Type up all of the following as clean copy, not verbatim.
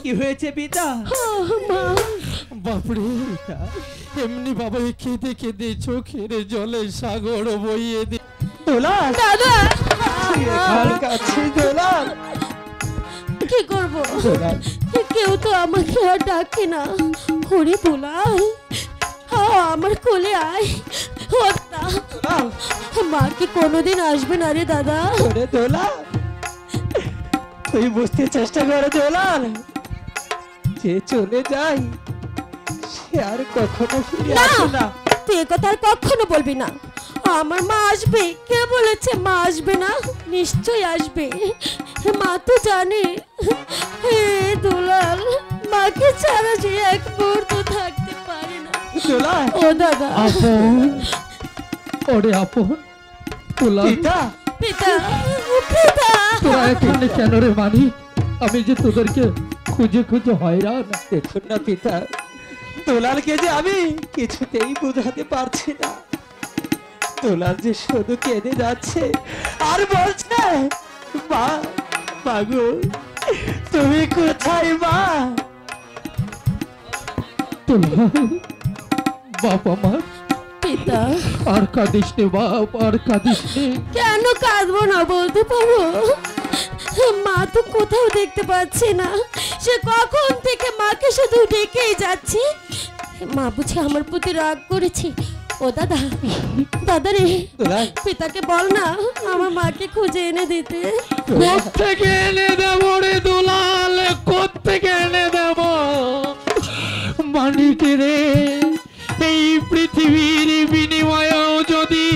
কি হয়েছে পিতা? বাপরে, এমনি বাবা কেঁদে কেঁদে চোখের জলে সাগর বইয়ে দি। দোলাল দাদা, দোলাল কি করব? কেউ তো আমাকে আর ডাকে না। ওরে দুলাল, আমার কোলে আয়। মা কি কোনোদিন আসবে না রে দাদা? ওরে দোলাল, তুই বুঝতে চেষ্টা করে দোলাল, যে চলে যায় সে আর কখনো ফিরে আসে না। তুই এ কথা আর কখনো বলবি না। আমার মা আসবে। কে বলেছে মা আসবে না? নিশ্চয়ই আসবে। মা তো জানে। হে দুলাল, মাকে ছাড়া যে এক মুহূর্ত থাকতে পারে না। দোলাল, ও দাদা, আপন, ওরে আপন, পিতা পিতা, পিতা, তোরা এখানে কেন রে মানি? আমি যে তোদেরকে খুঁজে খুঁজে হয়রান। দেখুন না পিতা, দোলালকে যে আমি কিছুতেই বোঝাতে পারছি না। দোলাল যে শুধু কেঁদে যাচ্ছে আর বলছে, মা, মাগো তুমি কোথায় মা? বাপ আমার, পিতা, আর কাঁদিস নে বাপ, আর কাঁদিস নে। কেন কাঁদবো না বলতে পারো? মা তো কোথাও দেখতে পাচ্ছি না। সে কখন থেকে মাকে শুধু ডেকেই যাচ্ছে। মা বুঝি আমার প্রতি রাগ করেছে? ও দাদা, দাদা রে, পিতাকে বল না আমার মাকে খুঁজে এনে দিতে। কোত্থেকে এনে দেব রে দুলাল, কোত্থেকে এনে দেব? মানিক রে, এই পৃথিবীর বিনিময়েও যদি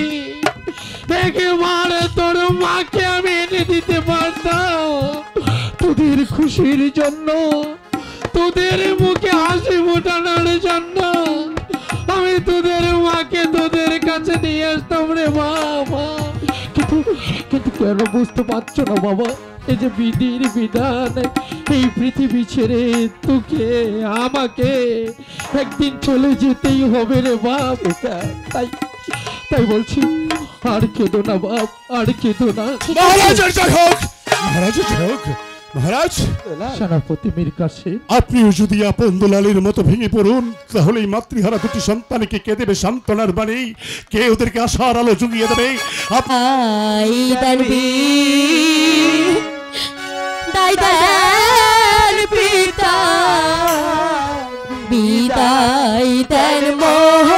একেবারে তোর মাকে আমি এনে দিতে পারতাম, তোদের খুশির জন্য, তোদের মুখে হাসি ফোটানোর জন্য আমি তোদের মাকে তোদের কাছে নিয়ে আসতাম রে বাবা। কিন্তু কেন বুঝতে পারছো না বাবা? এই যে বিধির বিধান, এই পৃথিবী ছেড়ে তোকে আমাকে একদিন চলে যেতেই হবে রে বাপ। তাই তাই বলছি, আর কেঁদো না বাপ, আর কেঁদো না। মহারাজের জয় হোক, মহারাজের জয় হোক। মহারাজ, সেনাপতি মীর কাসেম, আপনিও যদি আপন দুলালের মতো ভেঙে পড়ুন, তাহলে এই মাতৃহারা দুটি সন্তানকে কে দেবে সান্ত্বনার বাণী? কে ওদেরকে আশার আলো জুগিয়ে দেবে? পিতা, বিদায় দেন মোহ।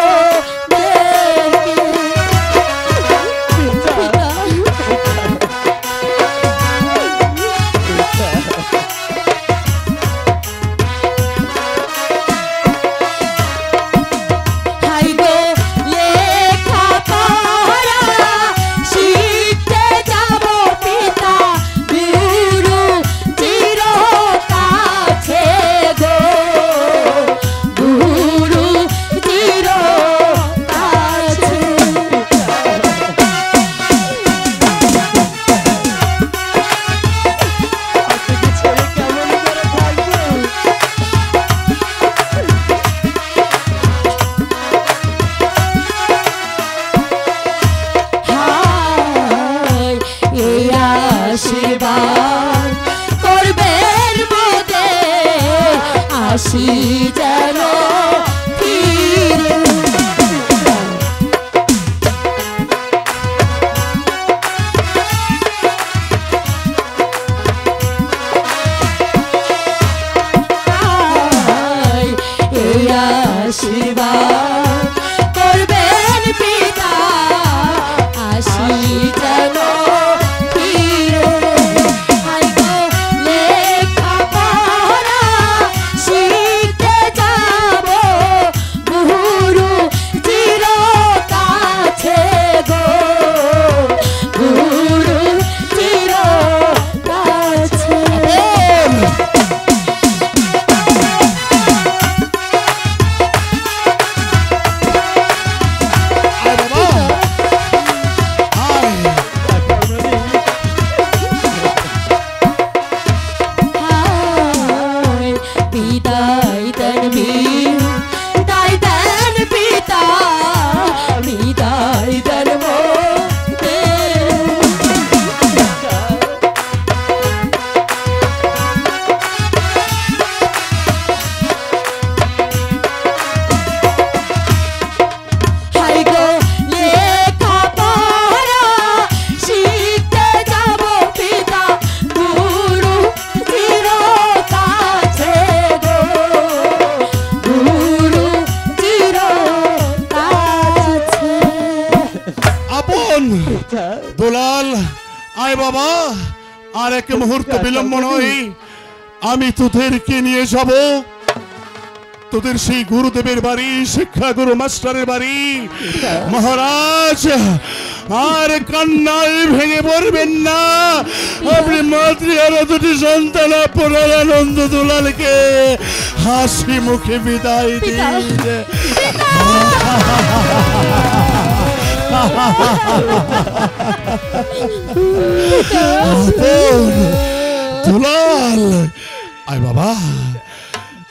আশীর্বাদ করবেন মোদে, আসি যেন ফিরে। এই আশীর্বাদ করবেন পিতা, আসি যেন লেখা পড়া শিখতে যা বাবা, আর এক মুহূর্ত বিলম্ব নয়, আমি তোদেরকে নিয়ে যাব তোদের সেই গুরুদেবের বাড়ি, শিক্ষা গুরু মাস্টারের বাড়ি। মহারাজ, আর কান্নায় ভেঙে পড়বেন না। আপনি মাতৃহারা দুটি সন্তান আপনার আনন্দ দুলালকে হাসি মুখে বিদায় দিন। দুলাল, আয় বাবা।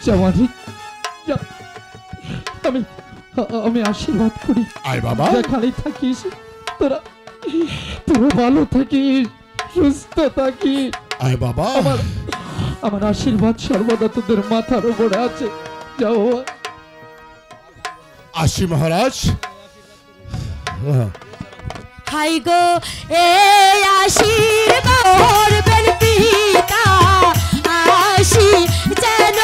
জামাই, আমি আমি আশীর্বাদ করি। আয় বাবা। যেখানে থাকিস তোরা তোরা ভালো থাকিস, সুস্থ থাকিস। আয় বাবা। আমার আশীর্বাদ সর্বদা তোদের মাথার উপরে আছে। যাও। আসি মহারাজ। হাই গো এ আশীর্বাদ পিতা, আসি যেন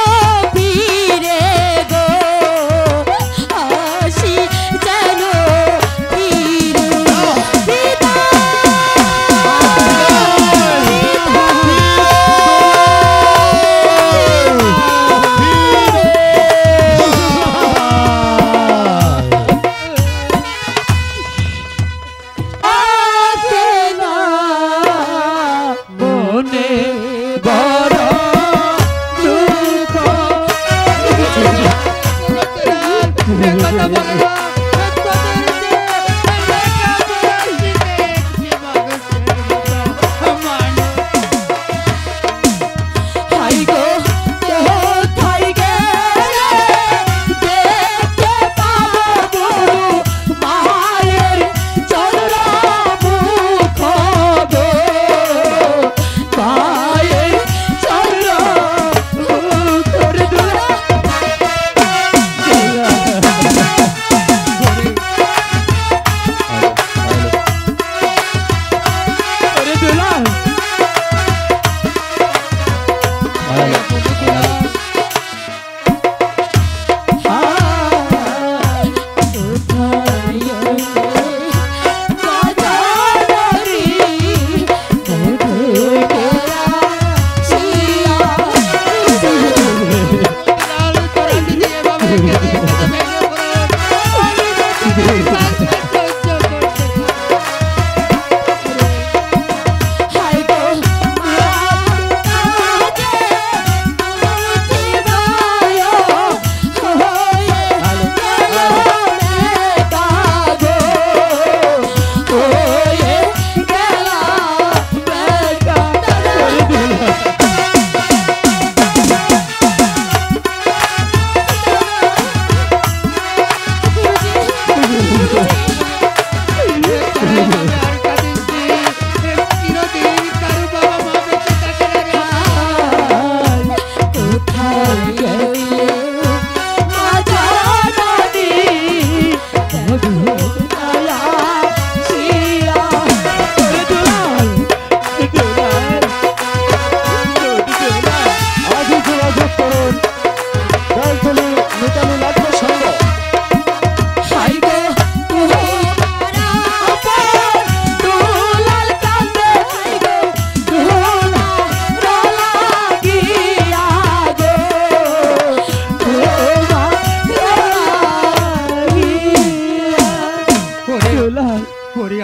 ফিরে গো, আসি যেন ফিরে পিতা।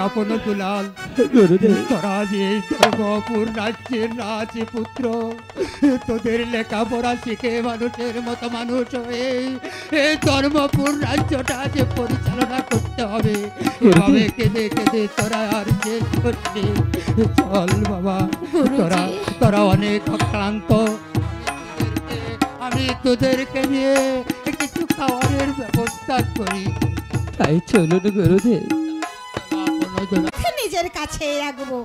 আপন দুলাল, তোরা যে ধর্মপুর রাজ্যের রাজপুত্র, তোদের লেখাপড়া শিখে মানুষের মতো মানুষ হয়ে এই ধর্মপুর রাজ্যটা যে পরিচালনা করতে হবে, এভাবে কেঁদে কেঁদে তোরা আর শেষ করছি। চল বাবা, তোরা অনেক অক্লান্ত, আমি তোদেরকে নিয়ে কিছু খাবারের ব্যবস্থা করি। তাই চলুন গুরুদেব। নিজের কাছে রাখবো।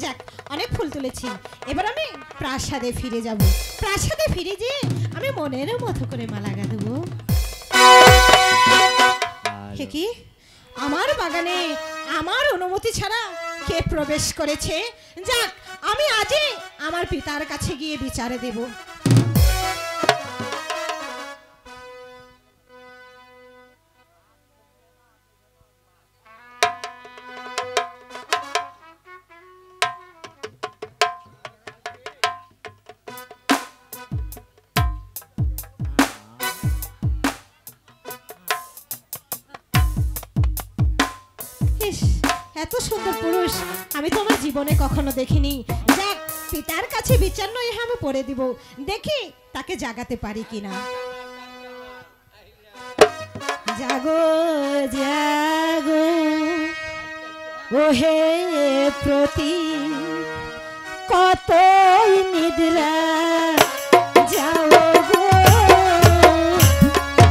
যাক, অনেক ফুল তুলেছি, এবার আমি প্রাসাদে ফিরে যাব। প্রাসাদে ফিরে যেয়ে আমি মনের মতো করে মালা গাঁথবো। কি আমার বাগানে আমার অনুমতি ছাড়া কে প্রবেশ করেছে? যাক, আমি আজই আমার পিতার কাছে গিয়ে বিচারে দেব। ইস, এত সুন্দর পুরুষ আমি তো আমার জীবনে কখনো দেখিনি। যাক, পিতার কাছে বিচার নয় আমি পড়ে দিব, দেখি তাকে জাগাতে পারি কিনা। জাগো জাগো ওহে প্রতি কতই নিদ্রা যাও গো,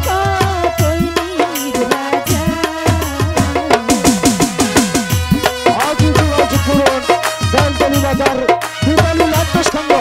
কতই নিদ্রা যাও। বাজার দীপালি নাট্যস্কন্ধ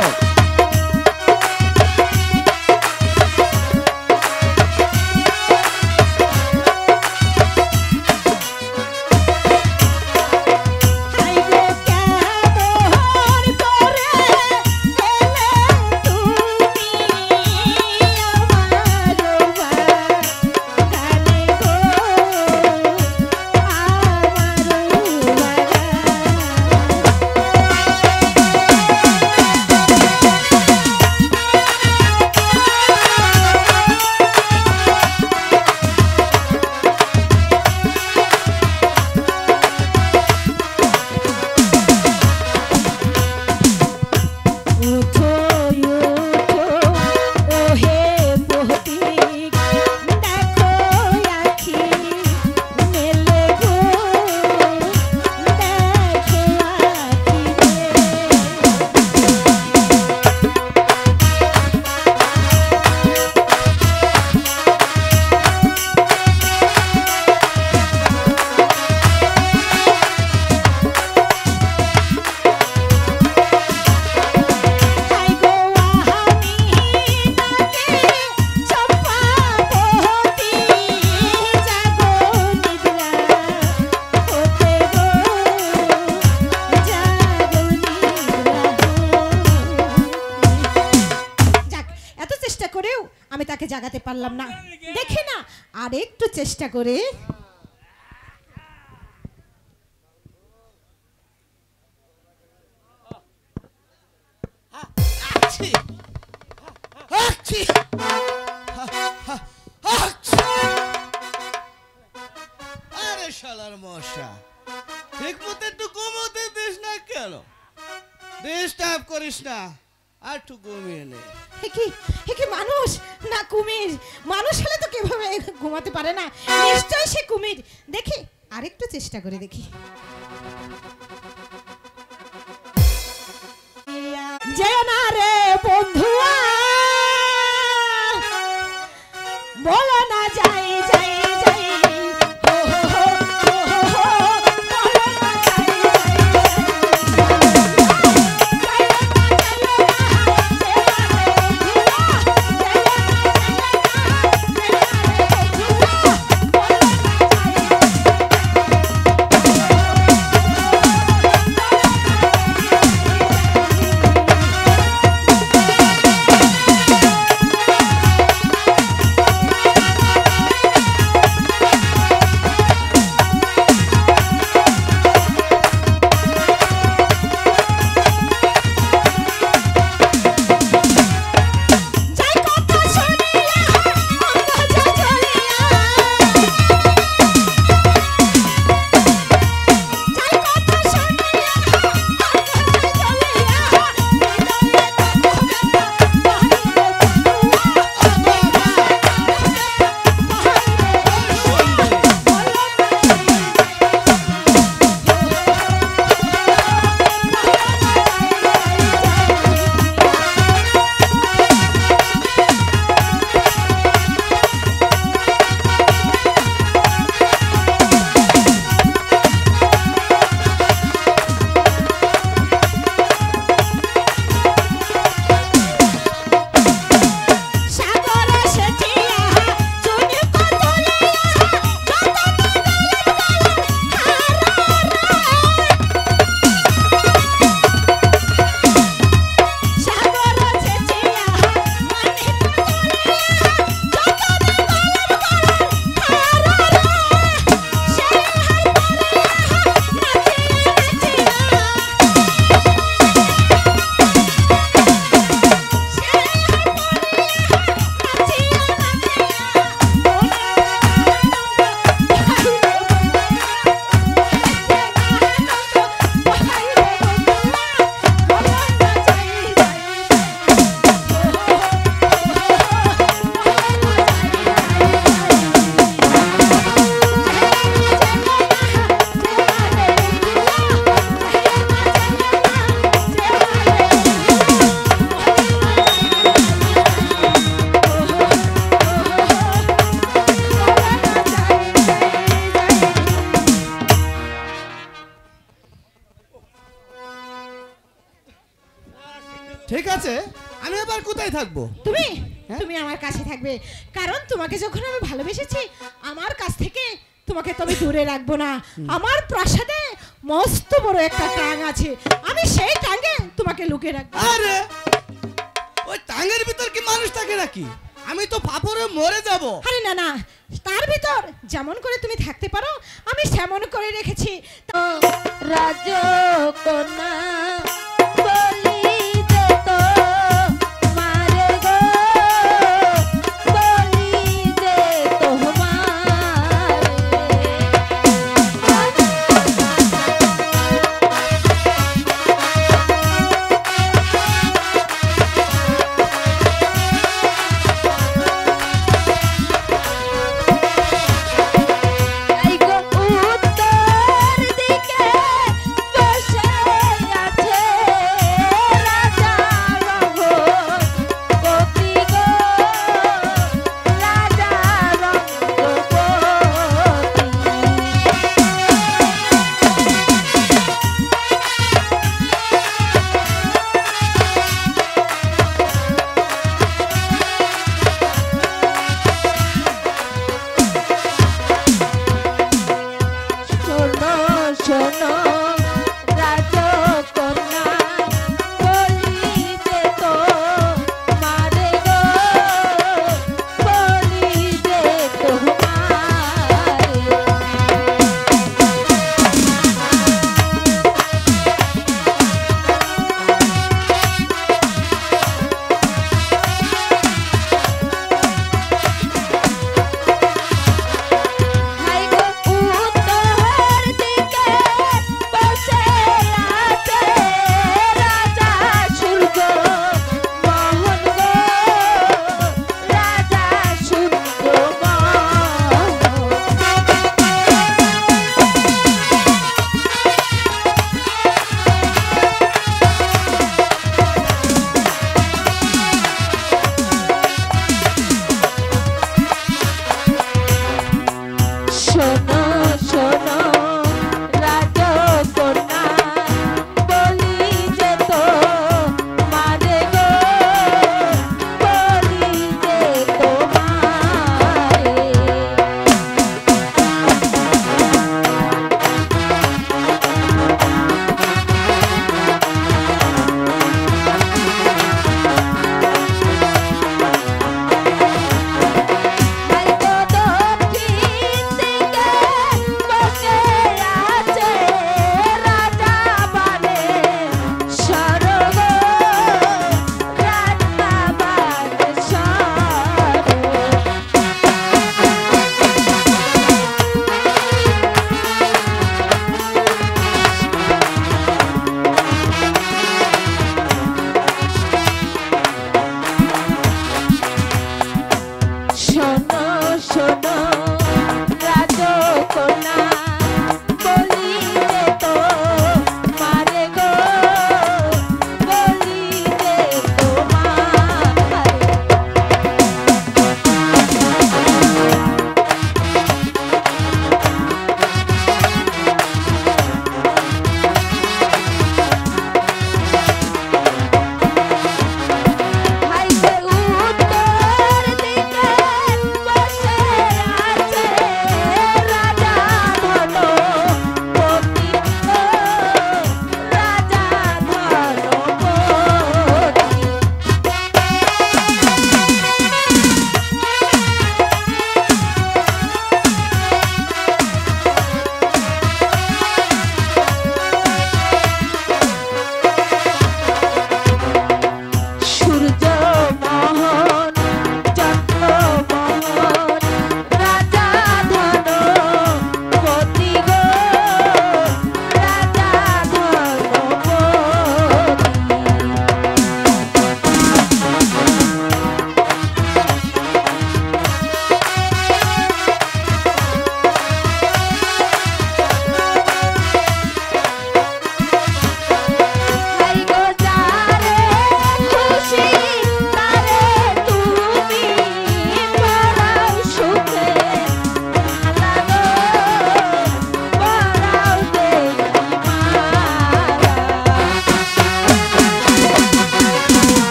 জাগাতে পারলাম না, দেখি না আর একটু চেষ্টা করে। আরে শালার মশা, ঠিক মতো একটু ঘুমোতে দিস না কেন? ডিস্টার্ব করিস না, আর একটু ঘুমিয়ে নে। কি মানুষ না কুমির? মানুষ হলে তো কিভাবে ঘুমাতে পারে না, নিশ্চয় সে কুমির। দেখি আরেকটু চেষ্টা করে দেখি। যেও না রে বন্ধুয়া, বলো না যাই যাই যাই, হো হো হো হো হো হো, বলো না যাই আছে, আমি আবার কোথায় থাকবো? তুমি তুমি আমার কাছে থাকবে, কারণ তোমাকে যখন আমি ভালোবেসেছি আমার কাছ থেকে তোমাকে তবে দূরে রাখবো না। আমার প্রাসাদে মস্ত বড় একটা টাং আছে, আমি সেই টাঙ্গে তোমাকে লুকিয়ে রাখবো। আরে ওই টাঙ্গের ভিতর কি মানুষ থাকে নাকি? আমি তো পাপড়ে মরে যাব। আরে না না, তার ভিতর যেমন করে তুমি থাকতে পারো আমি সেমন করে রেখেছি। রাজকন্যা বলি যে তো মারে গো, বলি যে উত্তর দিকে বসে আছে রাজা রঘুপতি গো, রাজা শোনো শোনো রাজকন্যা বলি যে তো মারে গো, বলি যে তোমারে। হাই গো উত্তর দিকে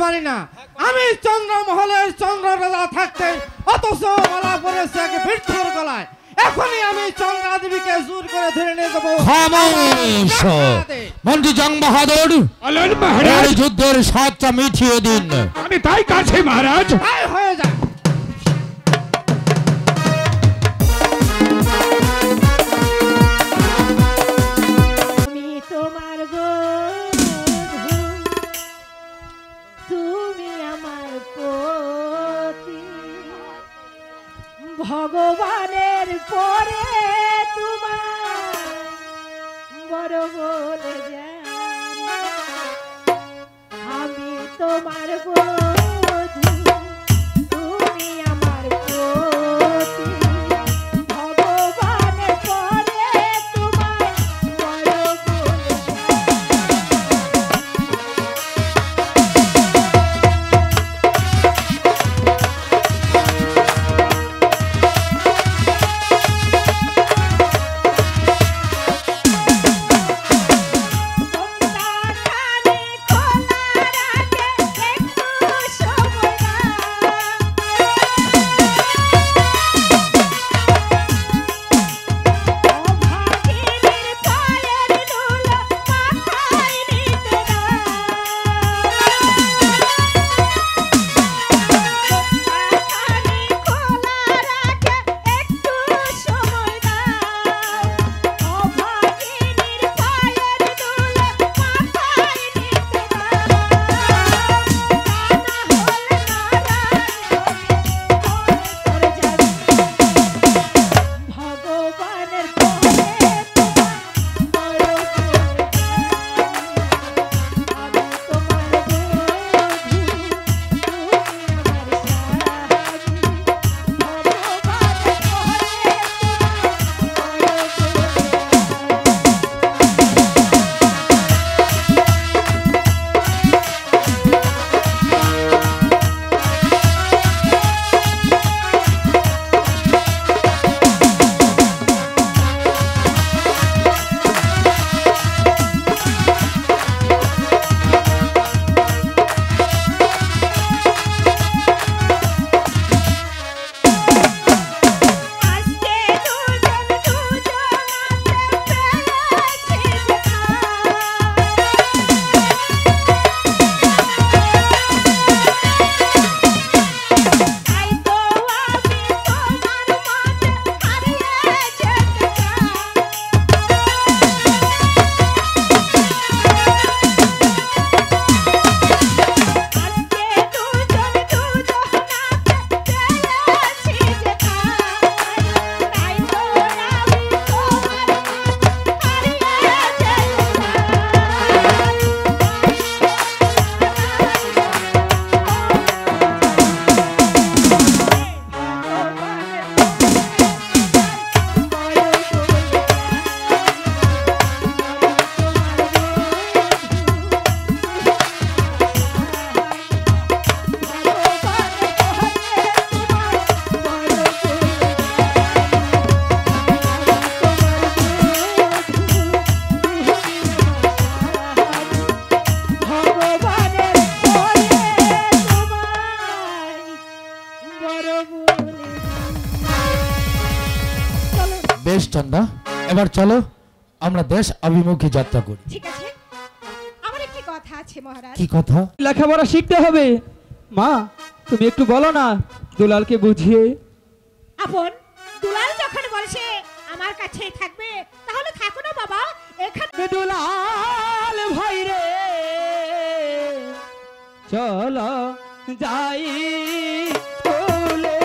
পারি না। আমি চন্দ্রমহলের চন্দ্র রাজা থাকতে অথচ মালা পড়েছে এক বৃদ্ধর গলায়। এখনই আমি চন্দ্রা দেবীকে জোর করে ধরে নিয়ে যাবো। খামোশ মন্ত্রী জং বাহাদুর, বলেন মহারাজ। এই যুদ্ধের সাতটা মিটিয়ে দিন। আমি তাই কাছে মহারাজ। হয়ে যায়। আমি তোমার বন্ধু, তুমি আমার পতি, ভগবানের পরে তোমার বড় বলে জানি। আমি তোমার বন্ধু, তুমি আমার পতি, ভগবানের পরে তোমার বড় বলে বেশ চন্দা, এবার চলো আমরা দেশ অভিমুখী যাত্রা করি। ঠিক আছে, আমার একটি কথা আছে মহারাজ। কি কথা? লেখাপড়া শিখতে হবে। মা, তুমি একটু বলো না দুলালকে বুঝিয়ে। আপন দুলাল যখন বলছে আমার কাছেই থাকবে, তাহলে থাকো না বাবা এখানে। দুলাল ভাই রে চলো যাই স্কুলে।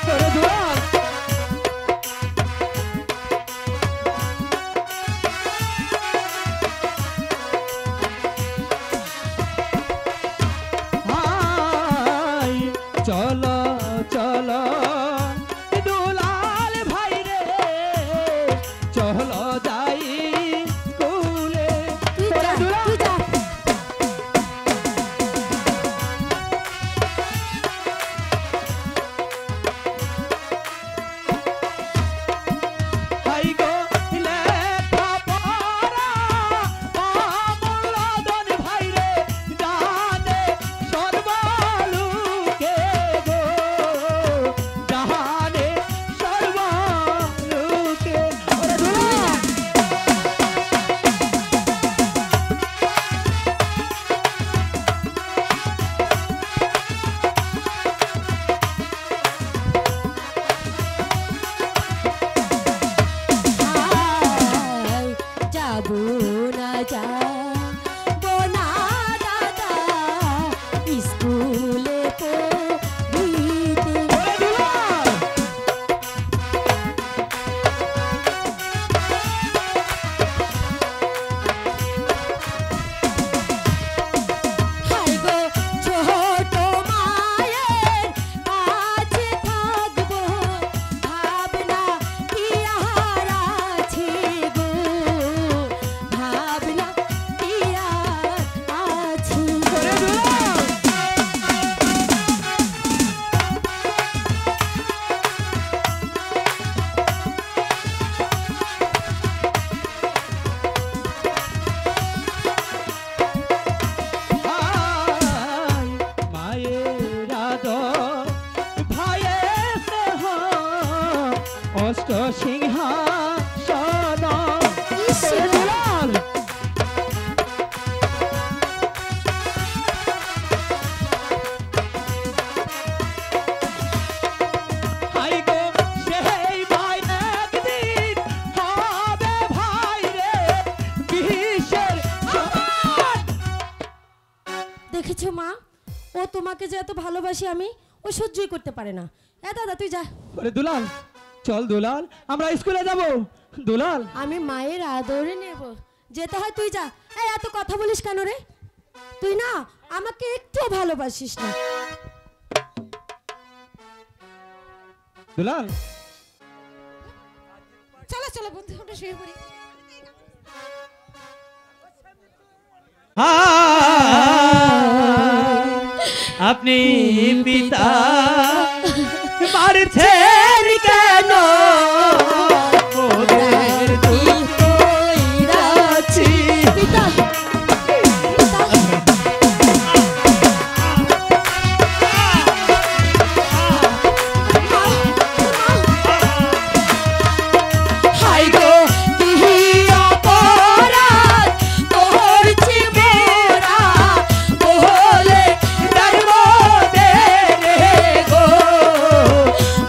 তোরে দুলাল হাই, চলো চলো দুলাল ভাই রে চলো যাই স্কুলে। তুই যা, তুই যা। মা, ও তোমাকে যে এত ভালোবাসি আমি, ও সহ্যই করতে পারে না। দাদা তুই যা। ওরে দুলাল, চল দুলাল, আমরা স্কুলে যাব। দুলাল, আমি মায়ের আদরে নেব, যেতে হয় তুই যা। এত কথা বলিস কেন রে? তুই না আমাকে একটু ভালোবাসিস না। দুলাল, চলো চলো বন্ধু, আমরা শুয়ে পড়ি। আপনি পিতা মারছেন কেন? ওদের দুঃখ রাখছি। পিতা, হাই গো কি অপরাধ করছি মোরা, বলে ধর্ম দে রে গো,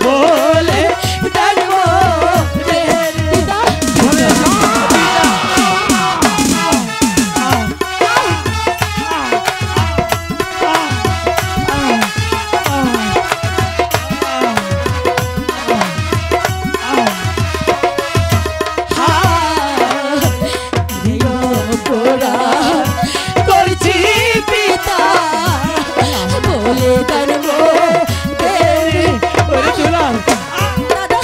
বলে ধর্ম দে রে। করছি পিতা বলে ধর্ম দে রে। ওরে দুলাল, দাদা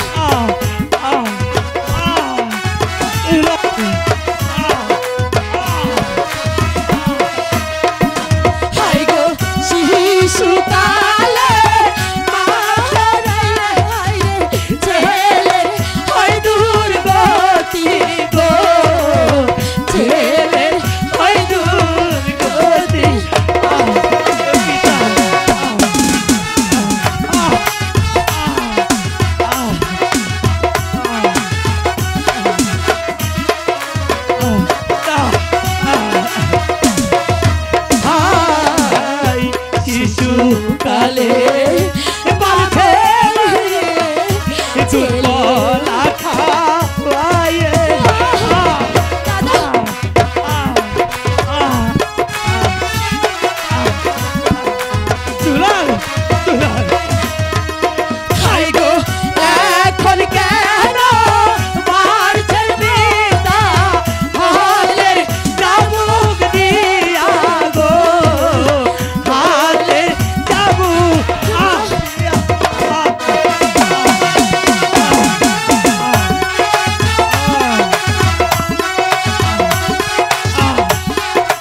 হাই গো শিশুকালে মা হারাইলে হাইরে ছেলে হয় দুর্গতি গো, ছেলে হয় দুর্গতি। শিশুকালে বাঁধে দুর্বলা খাওয়ায়ে। দুলাল, দুলাল, হাই গো এখন কেন মারছেন পিতা, হালে চাবুক দিয়া গো, হালে চাবুক দিয়া।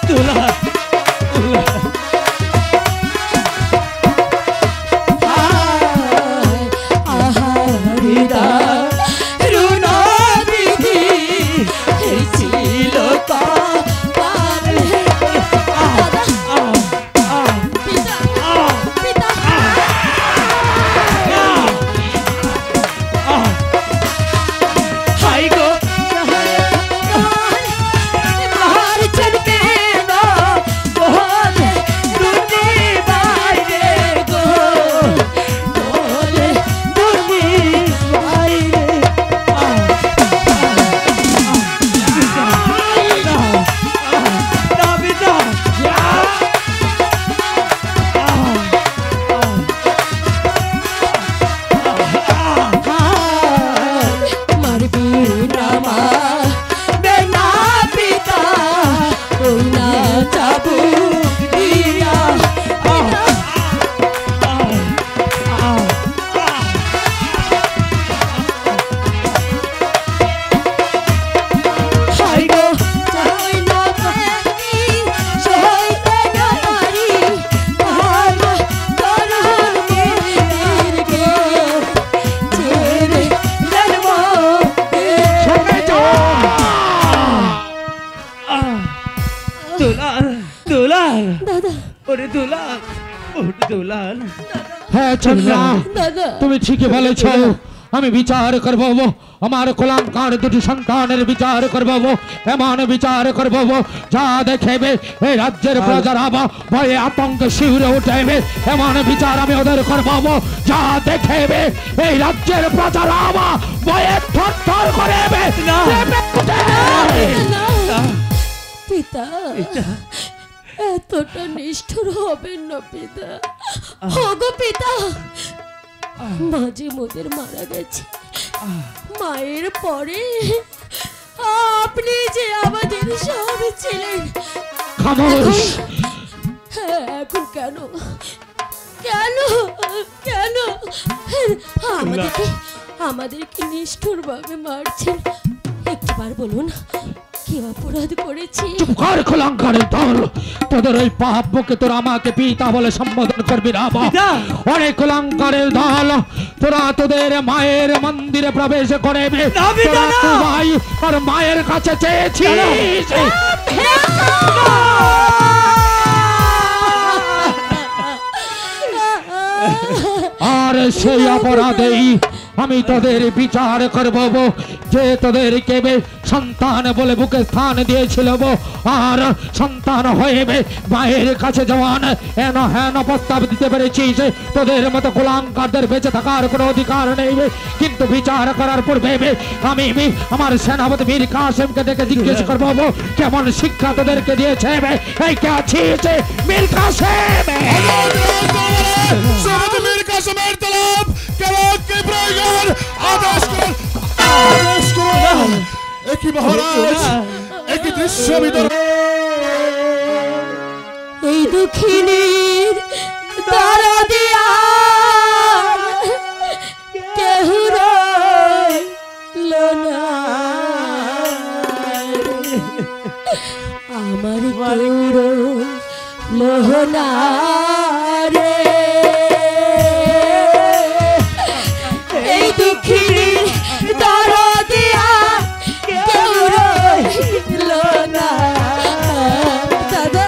দুলাল, দুলাল, আহারিদা রুনা বিধি ছিল কপালে। পিতা, পিতা, হাই গো মারছেন কেন? বলে তুমি বাইরে গো, বলে তুমি বাইরে। মারবি না মা বেনা পিতা, ওই না চাবুক দিয়া। হাই গো চাই না পারি, সইতে না পারি, আমার করুণ মন্দির গে, ছেড়ে জন্ম দে। দুলাল, দুলাল, দাদা, ওরে দুলাল, ওরে দুলাল। হ্যাঁ চন্দ্রা, দাদা, তুমি ঠিকই বলেছ। আমি বিচার করব, আমার কোলাঙ্কার দুটি সন্তানের বিচার করব, এমন বিচার করব যা দেখেবে এই রাজ্যের প্রজারা ভয়ে আতঙ্কে শিউরে উঠেবে। এমন বিচার আমি ওদের করব যা দেখেবে এই রাজ্যের প্রজারা ভয়ে থরথর করবে। পিতা, এতটা নিষ্ঠুর হবেন না পিতা। ওগো পিতা, মাঝে মোদের মারা গেছে, মায়ের পরে আপনি যে আমাদের সব ছিলেন, এখন কেন কেন কেন আমাদেরকে নিষ্ঠুর ভাবে মারছেন? একবার বলুন, কি অপরাধ করেছি? চুপ কর কলঙ্কারের দল, তোদের ওই পাপ বুকে তোরা আমাকে পিতা বলে সম্বোধন করবি না? অনেক কলঙ্কারের দল, তোরা তোদের মায়ের মন্দিরে প্রবেশ করে ভাই আর মায়ের কাছে চেয়েছিস, আর সেই অপরাধেই আমি তোদের বিচার করব। যে তোদেরকে সন্তান বলে বুকে স্থান দিয়েছিল, আর সন্তান হয়ে মায়ের কাছে জওয়ান এন হেন প্রস্তাব দিতে পেরেছিস, তোদের মতো কুলাঙ্গারদের বেঁচে থাকার কোনো অধিকার নেই। কিন্তু বিচার করার পূর্বে আমি আমার সেনাপতি মীর কাসেমকে দেখে জিজ্ঞেস করবো কেমন শিক্ষা তোদেরকে দিয়েছে। এই কে আছিস মীর কাসেম? মীর কাসেমের তলব কেমন কি প্রয়োজন আদেশ করুন, আদেশ করুন। একই মহারাজ, একই দৃশ্য এই দুঃখিনীর দরদিয়া কেহ রইল না, আমার লোহনা রে। এই দুঃখিনীর দরদিয়া কেউ রইল না। দাদা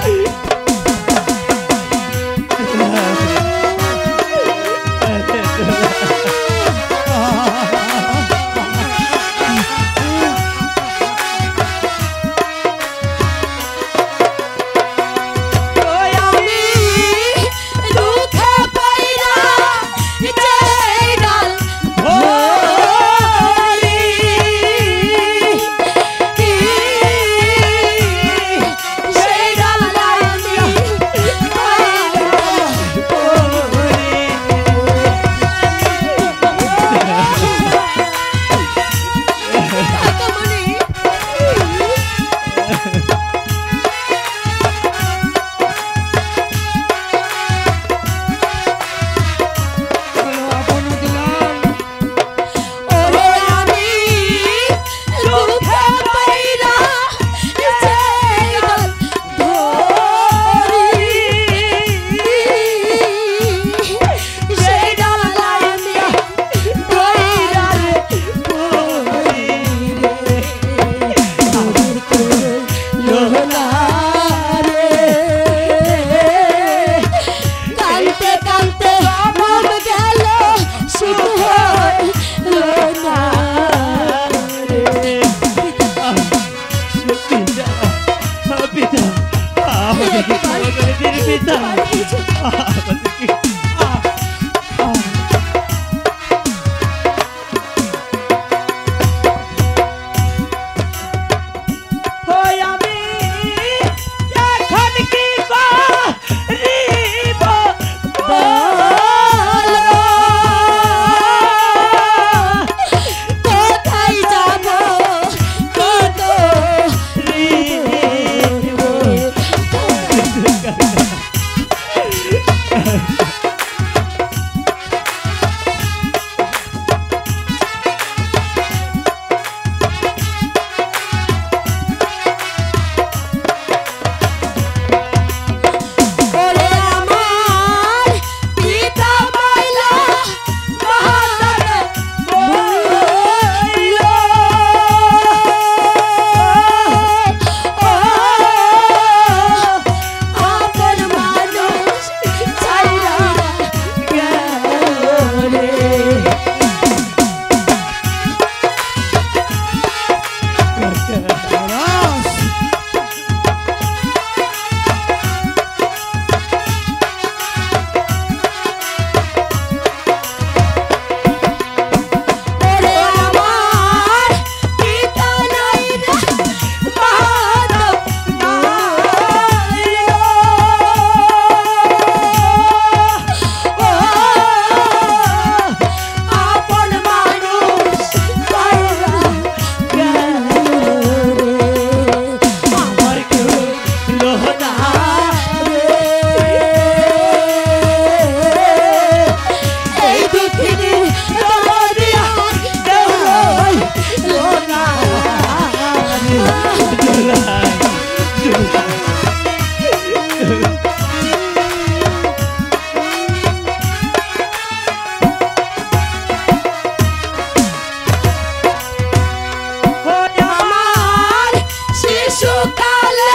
আমার শিশুকালে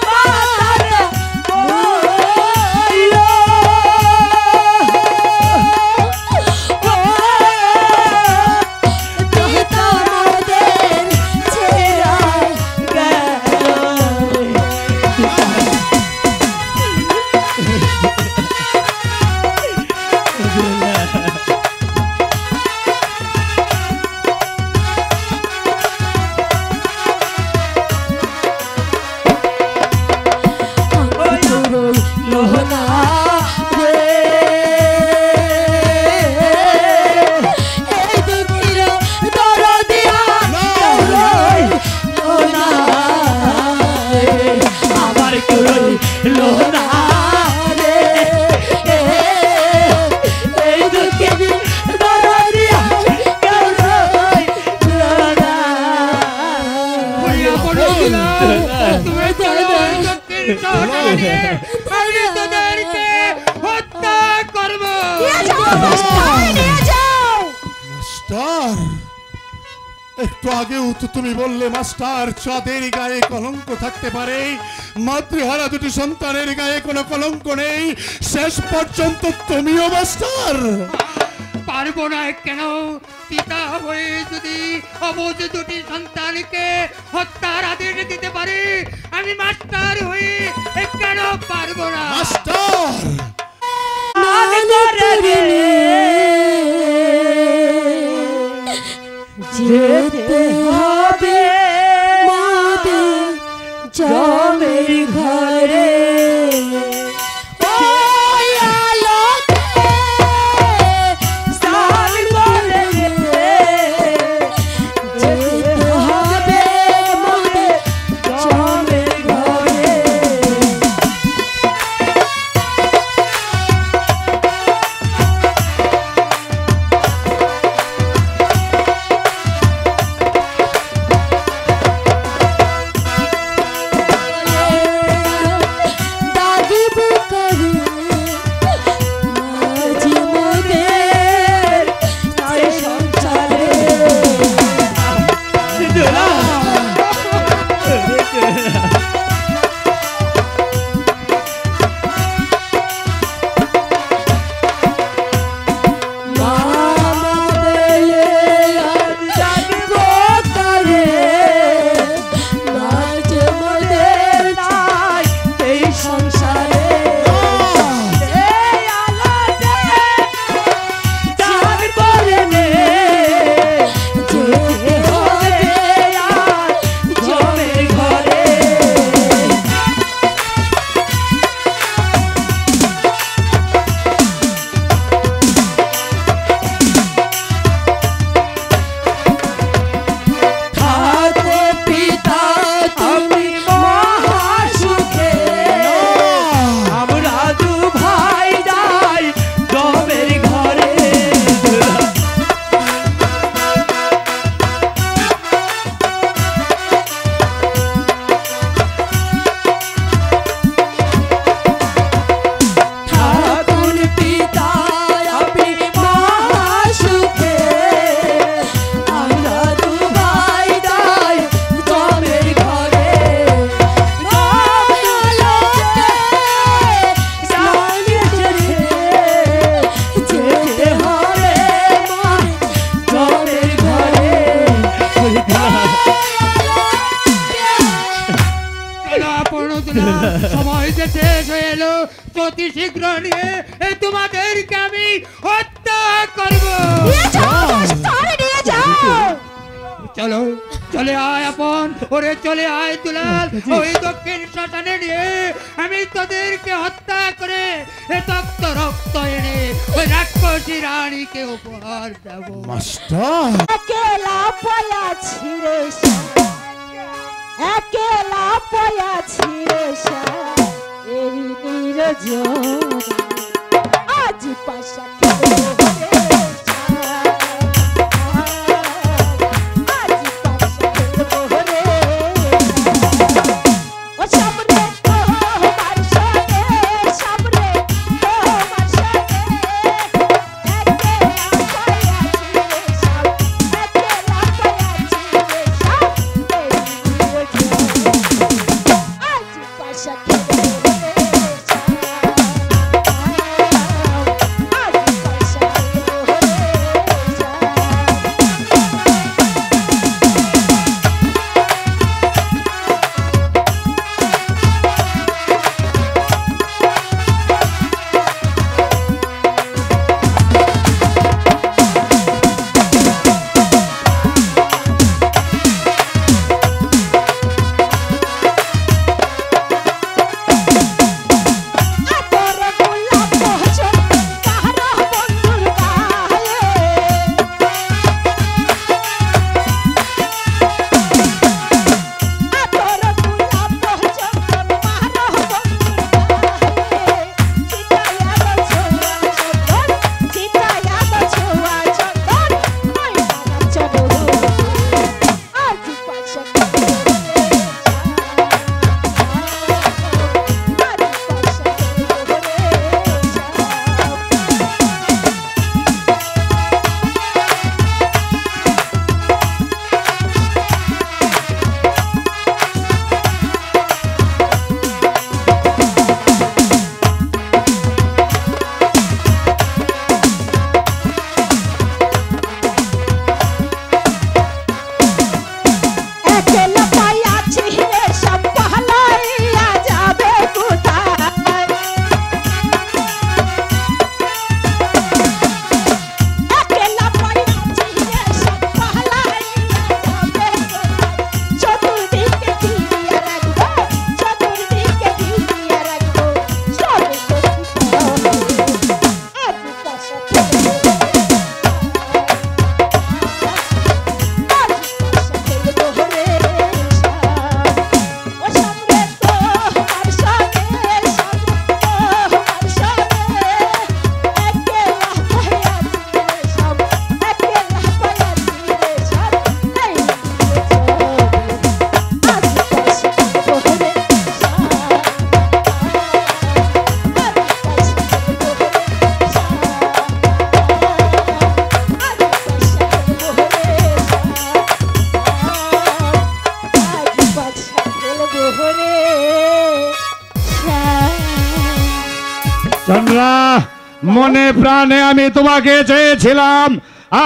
মাতাটা বইলো পিতা মোদের ছেড়া লোহনা রে এই দুঃখের দরদিয়া লোহনা রে আমার কুরই লোহনা রে এই দুঃখের দরদিয়া লোহনা তুমি চলো দক্ষিণ শহরে আমি তোদেরকে হত্যা করব। মাস্টার, একটু আগেও তো তুমি বললে মাস্টার চাঁদের গায়ে কলঙ্ক থাকতে পারে, মাতৃহারা দুটি সন্তানের গায়ে কোনো কলঙ্ক নেই। শেষ পর্যন্ত তুমিও মাস্টার। পারবো না কেন? পিতা হয়ে যদি অবুঝ দুটি সন্তানকে হত্যার আদেশ দিতে পারি, আমি মাস্টার হয়ে কেন পারবো না? মাস্টার যেতে হবে মোদের জমের ঘরে ওই আলোতে স্নান করে যেতে হবে মোদের জমের ঘরে সময় যে শেষ হয়ে এলো, অতি শীঘ্র নিয়ে তোমাদেরকে আমি হত্যা করব। চলো চলে আয় আপন, ওরে চলে আয় দুলাল, ওই দক্ষিণ শ্মশানে নিয়ে আমি তোদেরকে হত্যা করে তক্ত রক্ত এনে ওই রাক্ষসী রানীকে উপহার দেব। মাস্টার একেলা পয়া ছিড়ে একেলা পয়া ছিড়ে এই নিরজন আজ পাশা আজ পাশা চন্দ্রা, মনে প্রাণে আমি তোমাকে চেয়েছিলাম,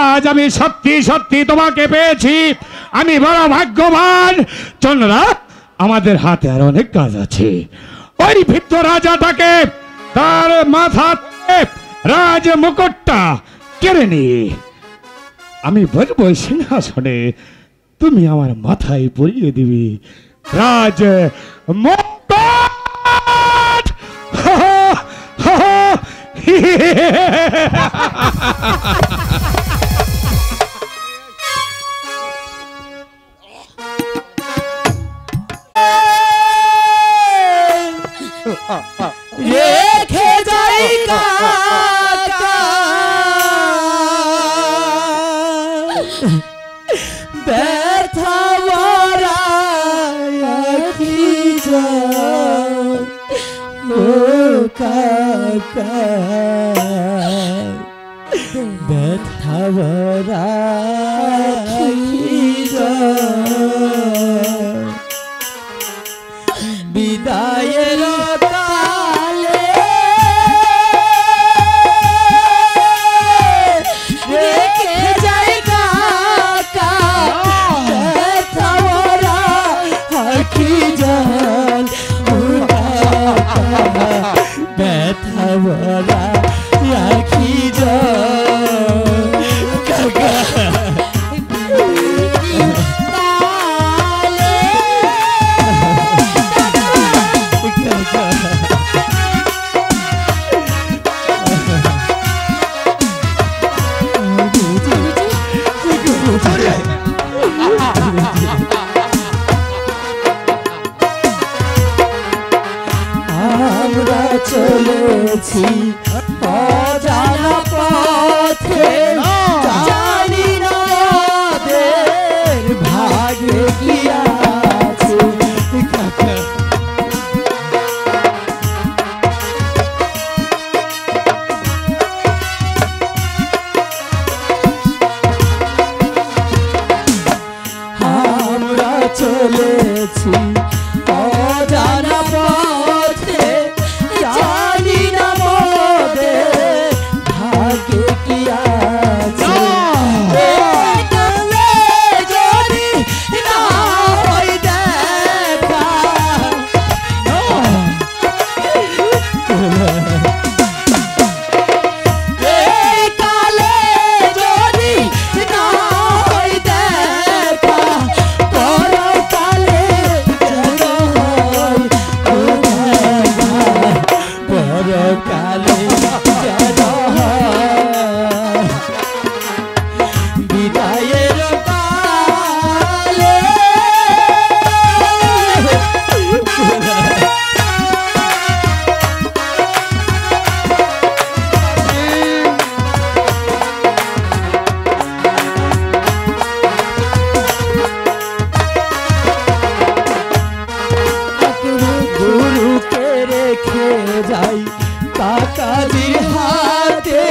আজ আমি সত্যি সত্যি তোমাকে পেয়েছি। আমি বড় ভাগ্যবান। চন্দ্রা, আমাদের হাতে আর অনেক কাজ আছে। ওই ভৃত্য রাজাটাকে তার মাথাতে রাজ মুকুটটা কেড়ে নিয়ে আমি বসবো সিংহাসনে, তুমি আমার মাথায় পরিয়ে দিবি রাজ মুকুট। রেখে যাই কাকা ব্যথা ভরা আখি জল, ও কাকা ব্যথা ভরা আখি জল, বিদায়ের কালে রেখে যাই কাকা ব্যথা ভরা আখি জল, ব্যথা ভরা আখি জল, কাকা আমরা চলেছি অজানা পথে, জানি না আমাদের ভাগ্যে কি আছে। আমরা চলেছি অজানা পথে, জানি না মোদের ভাগ্যে কি আছে। কালে যদি না হয় দেখা, এই কালে যদি না হয় দেখা, পরকালে যেন হয় পরকালে যেন হয় বিদায়ের কালে। গুরুকে রেখে যাই কাকাজির হাতে,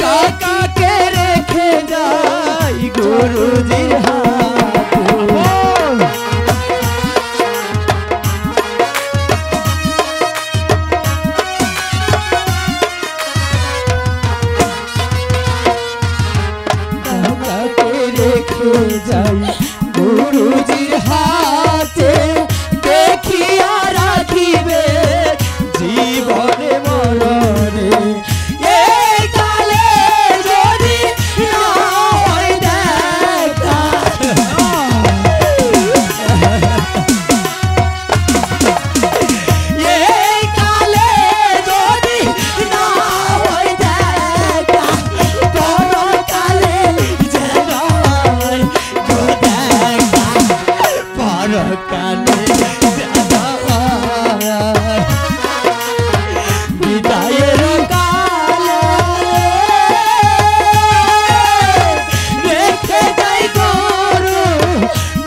কাকাকে রেখে যাই গুরুজির হাতে। কাকাকে রেখে যাই গুরুজির হাতে, দেখিয়া রাখিবে জীবনে মরণে। এই কালে যদি না হয় দেখা, এই কালে যদি না হয় দেখা, পরকালে যেন হয় গো দেখা, পরকালে যেন হয় বিদায়ের কালে। রেখে যাই গরু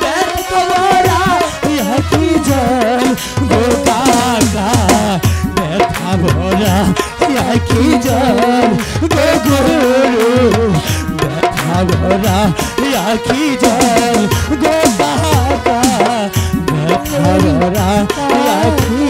ব্যথা ভরা আখি জল, গো কাকা ব্যথা ভরা আখি জল, গো গরু ব্যথা ভরা আখি জল, গো কাকা ব্যথা ভরা আখি